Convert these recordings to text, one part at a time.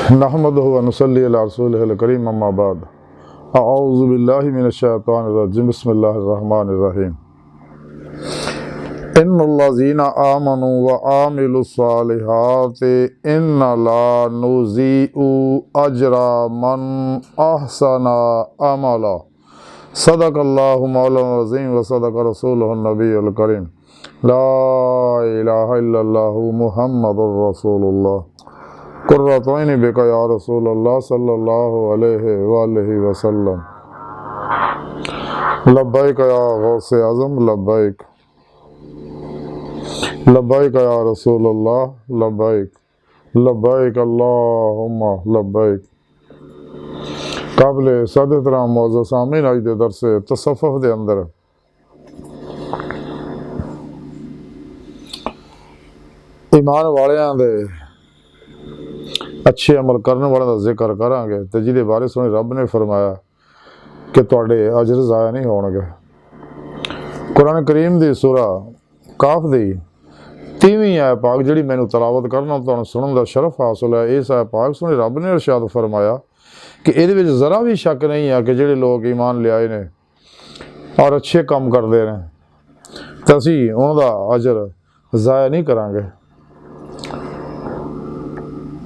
नहमदुहु व नुसल्ली अला रसूलिहिल करीम अम्मा बाद अऊज़ु बिल्लाहि मिनश शैतानिर रजीम बिस्मिल्लाहिर रहमानिर रहीम इन्नल्लज़ीना आमनु व आमिलुस सालिहाति इन्ना ला नुज़ीउ अजरा मन अहसना अमला सदक़ल्लाहु मौलाना अज़ीम व सदक़ रसूलुहुन नबियुल करीम ला इलाहा इल्लल्लाहु मुहम्मदुर रसूलुल्लाह कुर्रतुन बिका या रसूलल्लाह सल्लल्लाहु अलैहि वसल्लम लब्बैक या गौसे आज़म लब्बैक लब्बैक या रसूलल्लाह लब्बैक लब्बैक अल्लाहुम्मा लब्बैक। काबिल सद एहतराम मौजूद सामीन अज दे दरस तसव्वुफ़ दे अंदर ईमान वालियां दे अच्छे अमल करने वालों का जिक्र करांगे तो जिहदे बारे सोने रब ने फरमाया कि तुहाडे अजर ज़ाया नहीं होणगे। कुरान करीम दी सूरा काफ दी 30वीं आयत पाक जिहड़ी मैनू तलावत करना तुहानूं सुनन दा शरफ हासिल है। इस आयत पाक सोने रब ने इरशाद फरमाया कि इहदे विच ज़रा भी शक नहीं है कि जिहड़े लोग ईमान लियाए ने और अच्छे काम करते हैं तो असीं उन्हां दा अजर ज़ाया नहीं करांगे।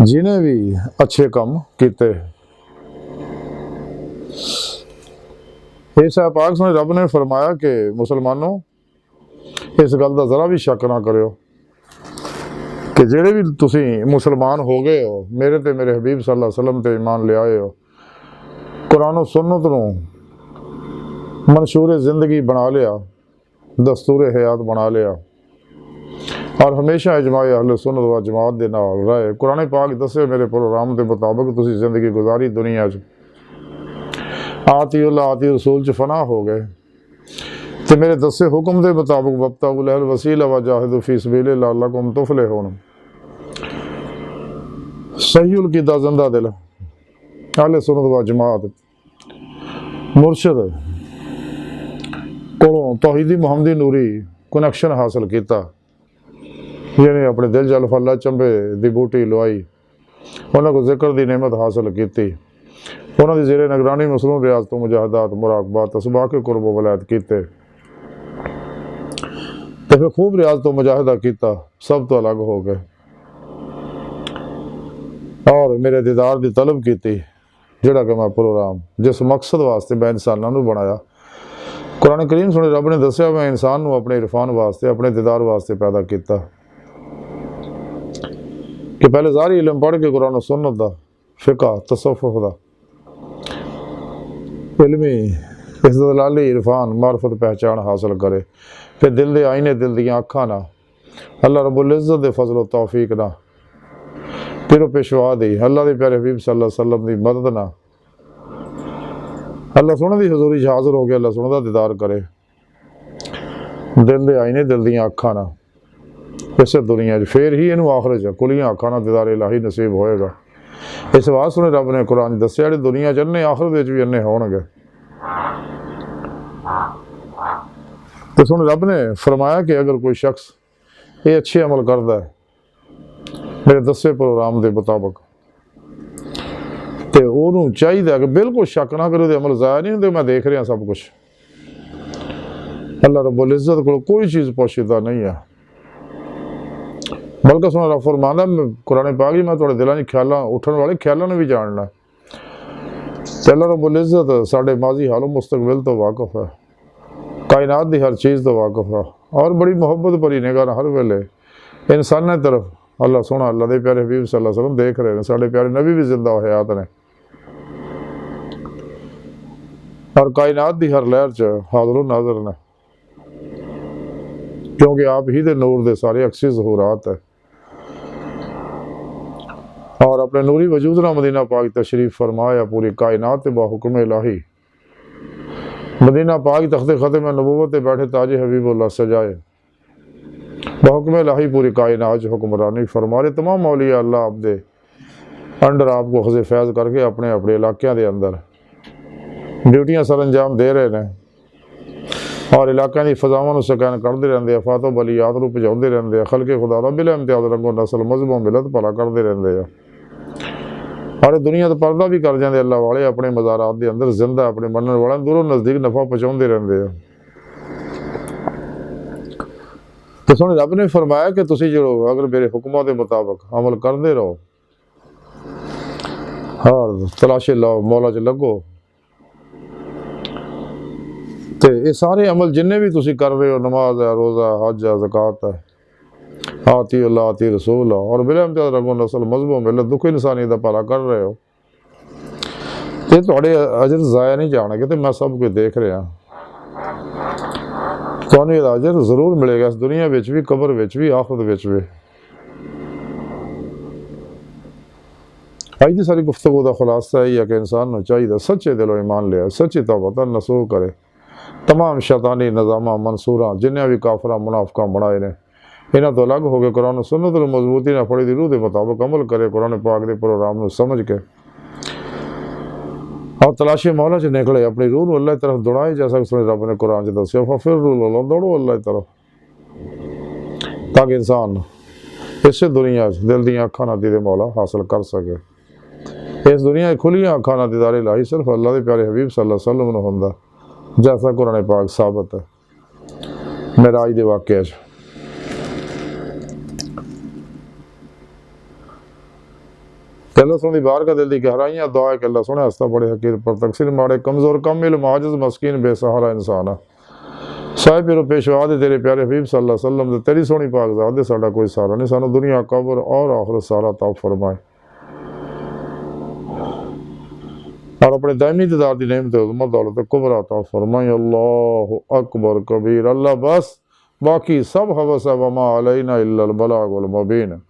जिन्हें भी अच्छे काम किते इस पाक सोने रब ने फरमाया कि मुसलमानों इस गल का जरा भी शक ना करो कि जेड़े भी तुसी मुसलमान हो गए हो मेरे ते मेरे हबीब सल्लल्लाहु अलैहि वसल्लम ते ईमान ले आए हो, कुरान सुन्नत नूं मंशूर जिंदगी बना लिया, दस्तूर हयात बना लिया और हमेशा इजमाए अहले सुन्नत व जमात दे नाल रहे। कुरान पाक दसे मेरे प्रोग्राम के मुताबिक तुसी जिंदगी गुजारी दुनिया च आती अल्लाह आती रसूल च फना हो गए तो मेरे दसे हुक्म के मुताबिक वब्तगू लहल वसीला व जाहिदू फी सबीलिल्लाह लअल्लकुम तुफलिहून। सही उल कीदा जिंदा दिल अहले सुन्नत व जमात मुर्शद कोलों तौहीदी मुहम्मदी नूरी कनैक्शन हासिल किया, जिन्हें अपने दिल जल फला चंबे की बूटी लवाई, उन्होंने को जिक्र की नेमत हासिल की, उन्होंने जेरे निगरानी मसरूम रियाज तो मुजाहदात मुराकबात तस्बा के कुर्ब वलायत किते तो फिर खूब रियाज तो मुजाहदा किया, सब तो अलग हो गए और मेरे दीदार की तलब की जोड़ा कि मैं प्रोग्राम जिस मकसद वास्ते मैं इंसानों को बनाया। कुरान करीम सुने रब ने दसिया मैं इंसान को अपने इरफान वास्ते अपने दीदार वास्ते पैदा किया कि पहले ज़ारी इलम पढ़ के कुरान सुन्नत दा फिका तसव्वुफ़ दा इल्मी इस्तदलाली इरफान मार्फत पहचान हासिल करे, फिर दिल दे आईने दिल दियाँ अखां ना अल्लाह रब्बुल इज़्ज़त दे फजल तौफीक ना पिरो पेशवा दी अल्लाह दे प्यारे हबीब सल्लल्लाहु अलैहि वसल्लम दी मदद ना अल्लाह सोने दी हजूरी हाजिर हो गया, अल्लाह सोने दा दीदार करे, दिल दे आईने दिल दियाँ अखां ना इस दुनिया फिर ही इनू आखिरत च कुलियाँ अखां नाल दीदार इलाही नसीब होएगा। इस वास्ते सुने रब ने कुरान दस्सिया जिहड़े दुनिया च अन्ने आखिरत भी अन्ने होणगे। तो सुन रब ने फरमाया कि अगर कोई शख्स ये अच्छे अमल करता है मेरे दसे प्रोग्राम के मुताबिक तो उन्होंने चाहिए कि बिल्कुल शक ना करो अमल ज़ाया नहीं होंगे। मैं देख रहा सब कुछ, अल्लाह रब्बुल इज़्ज़त को कोई चीज़ पोशीदा नहीं है, बल्कि सुना रब फरमांदा कुरान पाक ही मैं थोड़े दिलों च ख्यालों उठन वाले ख्यालों ने भी जानना। अल्लाह रब्बुल इज़्ज़त साढ़े माजी हालो मुस्तकबिल तो वाकफ है, कायनात की हर चीज़ तो वाकफ है और बड़ी मुहब्बत भरी निगाह हर वेले इंसाना की तरफ अल्लाह सोना अल्लाह के प्यारे हबीब सल्लल्लाहु अलैहि वसल्लम देख रहे हैं। साढ़े प्यारे नबी भी जिंदा हयात ने और कायनात की हर लहर च हाज़िर नाज़र ने, क्योंकि आप ही दे नूर दे सारे अक्सी ज़हूरात है और अपने नूरी वजूद ना मदीना पाक तशरीफ फरमाया पूरी कायनात बाहुक्म इलाही मदीना पाक तख्ते ख़त्म नबूवत बैठे ताज हबीबुल्लाह सजाए बाहुक्म इलाही पूरी कायनात हुक्मरानी फरमा रहे। तमाम मौलिया अल्लाह आप दे अंडर आपको खज़े फैज़ करके अपने अपने इलाकों के अंदर ड्यूटियां सर अंजाम दे रहे हैं और इलाकों की फजावां स्कैन करते रहते हैं, फातो बलियात को पहुँचाते रहते हैं, खलके खुदा का बिला इम्तियाज रंगो नस्ल मजहबों मिलत भला करते रहते हैं। और दुनिया तो पर्दा भी कर जाते अल्लाह वाले अपने मज़ारात के अंदर जिंदा अपने मनने वाले दूरों नज़दीक नफ़ा पहुँचाते रहते हैं। तो सुन रब ने फरमाया कि तुसी जो अगर मेरे हुक्मों के मुताबिक अमल करते रहो, हाँ तलाशे लाओ, मौला च लगो, तो ये सारे अमल जिन्ने भी तुसी कर रहे हो, नमाज है, रोज़ा, हज है, ज़कात है, आती अल्लाह आती रसूल, और बिला इम्तियाज़ रंगो नस्ल मजहबों में दुख इंसानी का भला कर रहे हो, तो थोड़े अजर ज़ाया नहीं जाने, तो मैं सब कुछ देख रहा, तो अजर जरूर मिलेगा इस दुनिया में भी, कबर में भी, आखिरत में भी। अज की सारी गुफ्तगू का खुलासा यही है कि इंसान को चाहिए सच्चे दिलों ईमान लिया, सच्ची तौबा नसूह करे, तमाम शैतानी निज़ामा मंसूरा जिन्हें भी काफरा मुनाफिका बनाए ने इन्हों तो अलग हो गए कुरान सुन्नत को मजबूती ना फड़ी दी रूह के मुताबिक अमल करे, कुरान पाक के प्रोग्राम को समझ के और तलाशी मौला च निकले, अपनी रूह को अल्लाह की तरफ दौड़ाए, जैसा कि रब ने कुरान च दसिया फिर रूह दौड़ो अल्लाह की तरफ, ताकि इंसान इस दुनिया दिल दी अखा ना दीदे मौला हासिल कर सके। इस दुनिया खुलियां अखा ना दीदारे लाई सिर्फ अल्लाह के प्यारे हबीब सल्लल्लाहु अलैहि वसल्लम होंदा, जैसा कुरान पाक साबित है मेराज के वाक़े। अल्लाह सोनी बार का दिल की गहराइयाँ दुआ है कि अल्लाह सोने हस्ता बड़े हकीर पर तकसीर माड़े कमज़ोर कम इल्म आजिज़ मस्कीन बेसहारा इंसान है, साहिब पिरो पेशवा दे तेरे प्यारे हबीब सल्लल्लाहु अलैहि वसल्लम दे तेरी सोनी पाक ज़ात दे साडा कोई सहारा नहीं, सानू दुनिया कब्र और आखिरत सारा अता फरमाए और अपने दायमी दीदार की नेमत उज़्मा दौलत कुबरा अता फरमाए। अल्लाहु अकबर कबीर, अल्लाह बस बाकी सब हवस है, वमा अलैना इल्लल बलागुल मुबीन।